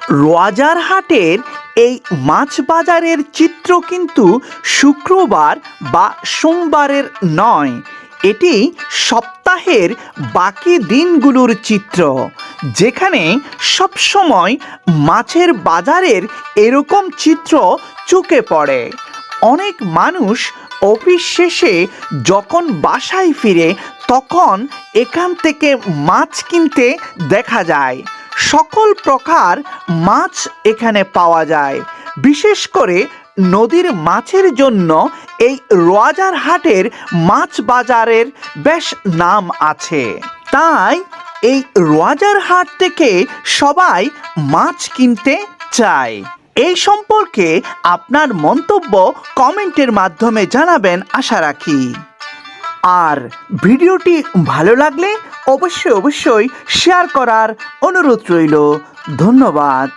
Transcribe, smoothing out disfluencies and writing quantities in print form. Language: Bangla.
রাজারহাটের এই মাছ বাজারের চিত্র কিন্তু শুক্রবার বা সোমবারের নয়, এটি সপ্তাহের বাকি দিনগুলোর চিত্র, যেখানে সবসময় মাছের বাজারের এরকম চিত্র চোখে পড়ে। অনেক মানুষ অফিস শেষে যখন বাসায় ফিরে তখন এখান থেকে মাছ কিনতে দেখা যায়। সকল প্রকার মাছ এখানে পাওয়া যায়। বিশেষ করে নদীর মাছের জন্য এই রাজারহাটের মাছ বাজারের বেশ নাম আছে। তাই এই রাজারহাট থেকে সবাই মাছ কিনতে চায়। এই সম্পর্কে আপনার মন্তব্য কমেন্টের মাধ্যমে জানাবেন আশা রাখি। আর ভিডিওটি ভালো লাগলে অবশ্যই শেয়ার করার অনুরোধ রইল। ধন্যবাদ।